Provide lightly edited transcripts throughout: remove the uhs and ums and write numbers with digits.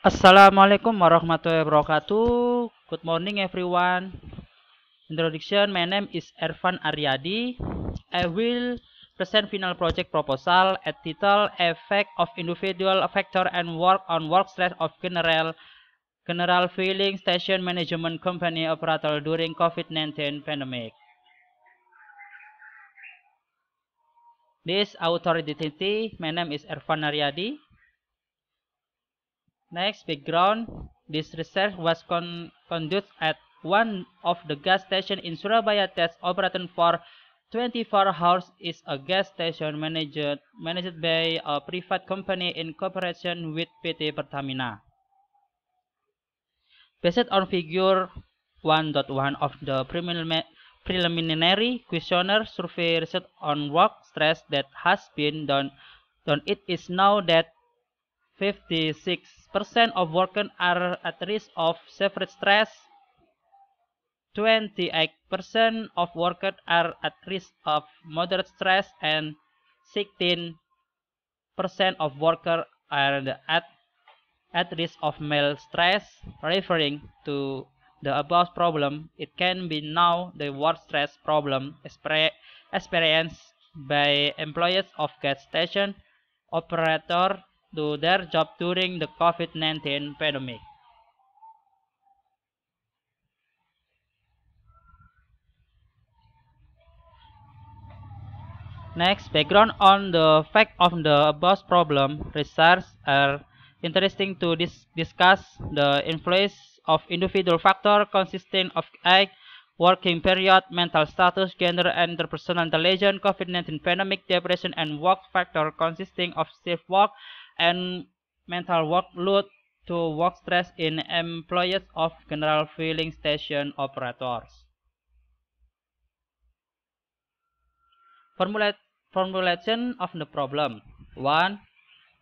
Assalamualaikum warahmatullahi wabarakatuh. Good morning everyone. Introduction, my name is Ervan Aryadi. I will present final project proposal at title Effect of Individual Factor and Work on Work Stress of General Filling Station Management Company Operator during COVID-19 pandemic. This author identity, my name is Ervan Aryadi. Next, background. This research was conducted at one of the gas stations in Surabaya test operated for 24 hours. Is a gas station managed by a private company in cooperation with PT Pertamina. Based on figure 1.1 of the preliminary questionnaire survey research on work stress that has been done, it is now that 56% of workers are at risk of severe stress. 28% of workers are at risk of moderate stress, and 16% of workers are at risk of mild stress. Referring to the above problem, it can be now the worst stress problem experienced by employees of gas station operator do their job during the COVID-19 pandemic. Next, background on the fact of the above problem. Research are interesting to discuss the influence of individual factor consisting of age, working period, mental status, gender, and interpersonal intelligence, COVID-19 pandemic, depression, and work factor consisting of shift work and mental workload to work stress in employees of general filling station operators. Formulation of the problem. 1.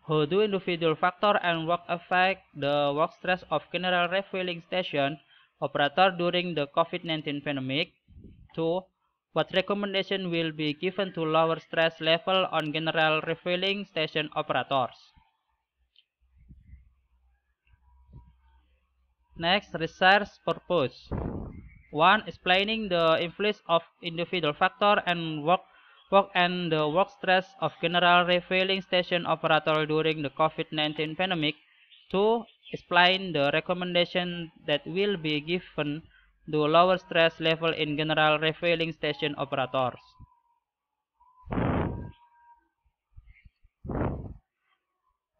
How do individual factor and work affect the work stress of general refilling station operator during the COVID-19 pandemic? 2. What recommendation will be given to lower stress level on general refilling station operators? Next, research purpose. 1. Explaining the influence of individual factor and work and the work stress of general refilling station operator during the COVID-19 pandemic. 2. Explain the recommendation that will be given to lower stress level in general refilling station operators.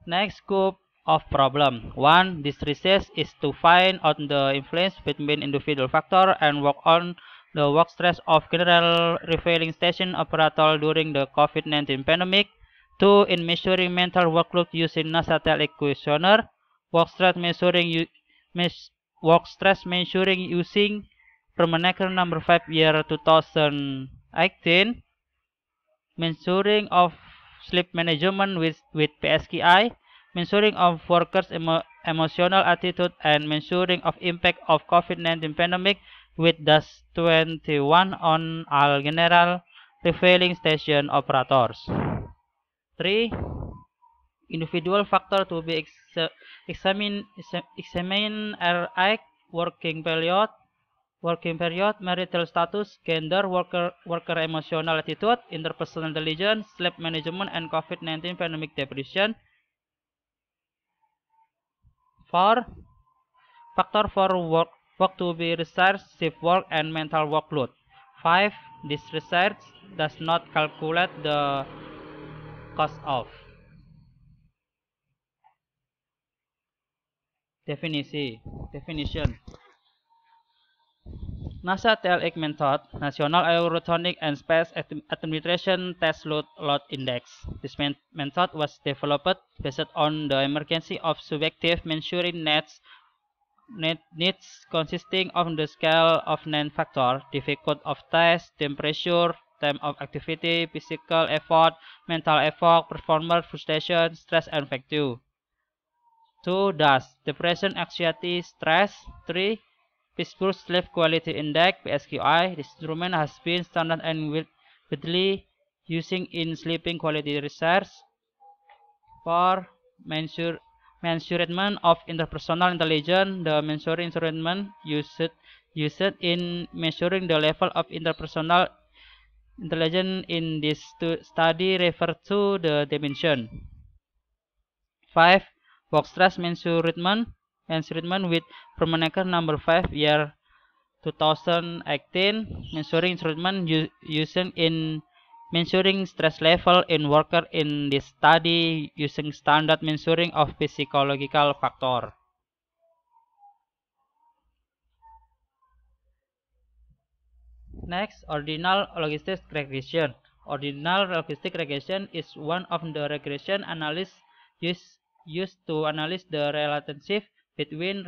Next scope of problem. 1. This research is to find out the influence between individual factor and work on the work stress of general refilling station operator during the COVID-19 pandemic. 2. In measuring mental workload using NASA TELEC questionnaire. Work stress measuring using Permenaker number 5 year 2018. Measuring of sleep management with PSKI. Measuring of workers' emotional attitude, and measuring of impact of COVID-19 pandemic with DAS-21 on all general refilling station operators. 3. Individual factor to be examined are age, working period, marital status, gender, worker emotional attitude, interpersonal intelligence, sleep management, and COVID-19 pandemic depression. 4. Factor for work to be researched, shift work, and mental workload. 5. This research does not calculate the cost of. Definition. NASA TELEC method, National Aerotronic and Space Administration Test Load Index. This method was developed based on the emergency of subjective measuring needs consisting of the scale of 9 factors: difficulty of test, temperature, time of activity, physical effort, mental effort, performer frustration, stress, and fatigue. 2. DAS, depression, anxiety, stress. 3. Peaceful Sleep Quality Index (PSQI). This instrument has been standard and widely used in sleeping quality research. 4. measurement of interpersonal intelligence. The measuring instrument used in measuring the level of interpersonal intelligence in this study refer to the dimension. 5. Box stress measurement with Permenaker number 5 year 2018. Measuring instrument used in measuring stress level in worker in this study using standard measuring of physiological factor. Next, ordinal logistic regression. Ordinal logistic regression is one of the regression analysis used to analyze the relationship between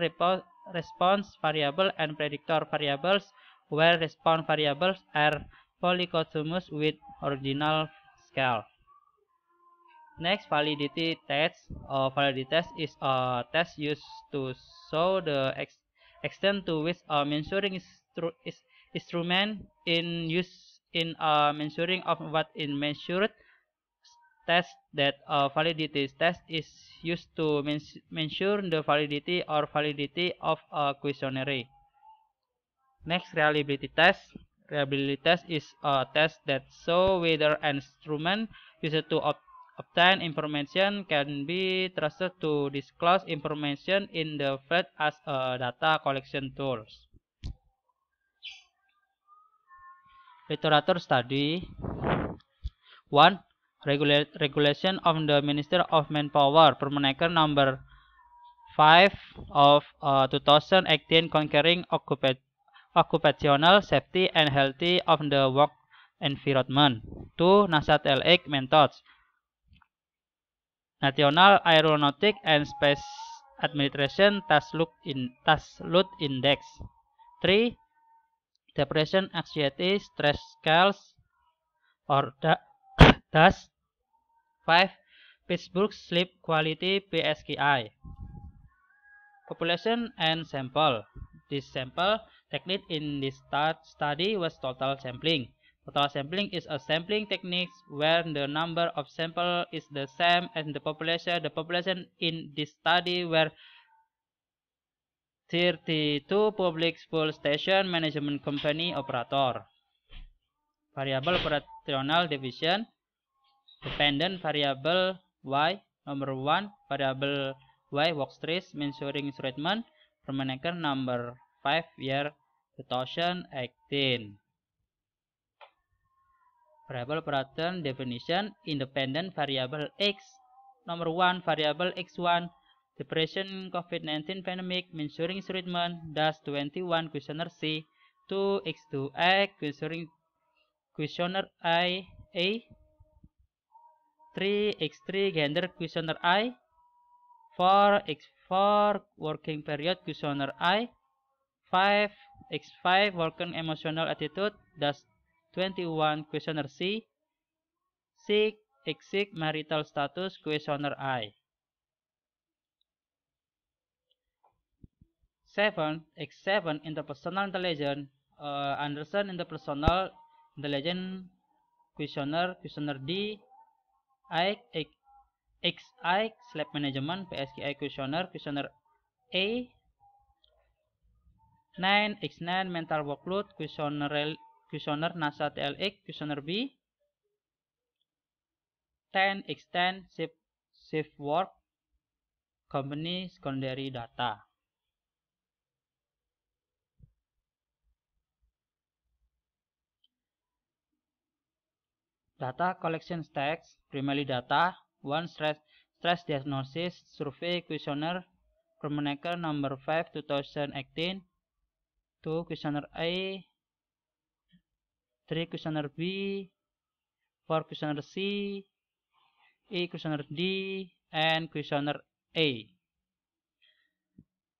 response variable and predictor variables, where response variables are polycotomous with ordinal scale. Next, validity test. Validity test is a test used to show the extent to which a measuring instrument in use in measuring of what is measured. Test that a validity test is used to measure the validity or validity of a questionnaire. Next, reliability test. Reliability test is a test that shows whether an instrument used to obtain information can be trusted to disclose information in the field as a data collection tool. Literature study. 1. Regulation of the Minister of Manpower, Permenaker number 5 of 2018 concerning occupational safety and health of the work environment. 2. NASA TLX methods. National Aeronautic and Space Administration Task Load Index. 3. Depression Anxiety Stress Scales or DAS. 5. Pittsburgh Sleep Quality PSQI. Population and sample. This sample technique in this study was total sampling. Total sampling is a sampling technique where the number of samples is the same as the population. The population in this study were 32 public school station management company operator. Variable operational division. Dependent variable Y. Number 1. Variable Y workstress measuring instrument. Permenaker number 5 year 2018. Variable operator definition. Independent variable X. Number 1. Variable X1. Depression COVID-19 pandemic measuring instrument. DAS 21 questionnaire C. 2 X2A questionnaire I A. 3 X3 gender questionnaire I. 4 X4 working period questionnaire I. 5 X5 working emotional attitude DAS 21 questionnaire C. 6 X6 marital status questionnaire I. 7 X7 interpersonal intelligence Anderson interpersonal intelligence questionnaire D. XI sleep management PSQI questionnaire A. 9 X9 mental workload questionnaire NASA TLX questionnaire B. 10 X10 shift work company secondary data. Data collection stacks. Primary data. 1 stress diagnosis survey questionnaire Permenaker number 5 2018. 2 questionnaire A. 3 questionnaire B. 4 questionnaire C. Questionnaire D, and questionnaire A.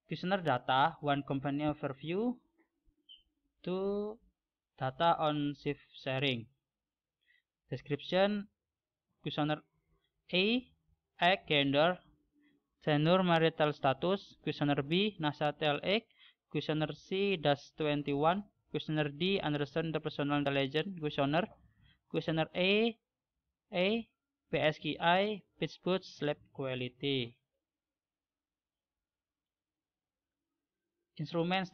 Questionnaire data. 1 company overview. 2 data on shift sharing. Description. Questionnaire A. Age, gender, marital status. Questionnaire B. NASA TLX. Questionnaire C. DAS 21. Questionnaire D. Anderson interpersonal intelligence questionnaire. Questionnaire A. PSQI Pittsburgh sleep quality. instruments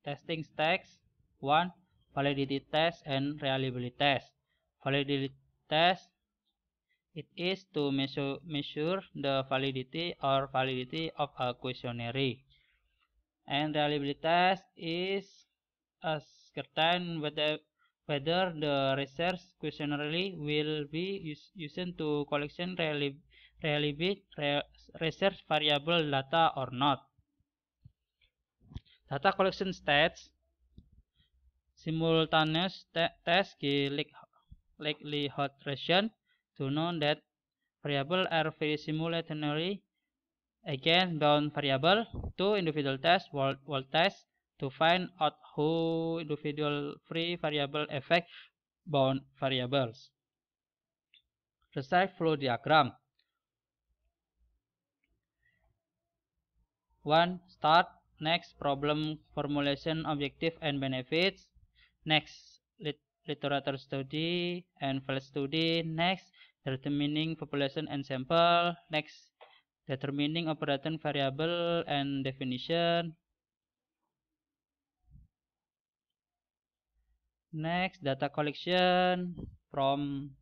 testing stacks. 1. Validity test and reliability test. Validity test, it is to measure the validity of a questionnaire. And reliability test is ascertain whether the research questionnaire will be used to collection relevant research variable data or not. Data collection stats, simultaneous test likelihood regression to know that variables are very simultaneously against bound variable. 2. Individual test, whole test to find out how individual free variable affect bound variables. Research flow diagram. 1. Start. Next, problem formulation, objective and benefits. Next, literature study and field study. Next, determining population and sample. Next, determining operating variable and definition. Next, data collection from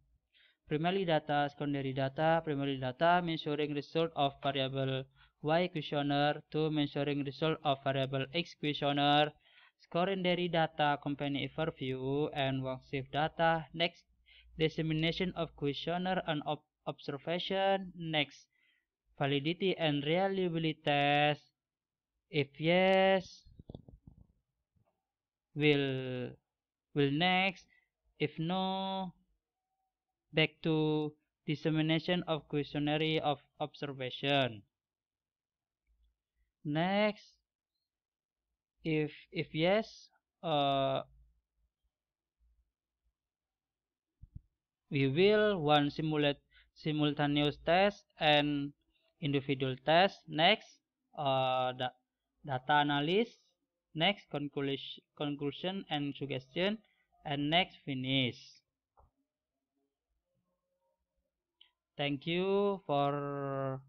primary data, secondary data. Primary data measuring result of variable Y questionnaire to measuring result of variable X questionnaire. Secondary data company overview and worksheet data. Next, dissemination of questionnaire and observation. Next, validity and reliability test. If yes, will next. If no, back to dissemination of questionnaire of observation. Next, if yes, we will one simultaneous test and individual test. Next, data analysis. Next, conclusion and suggestion, and next, finish. Thank you for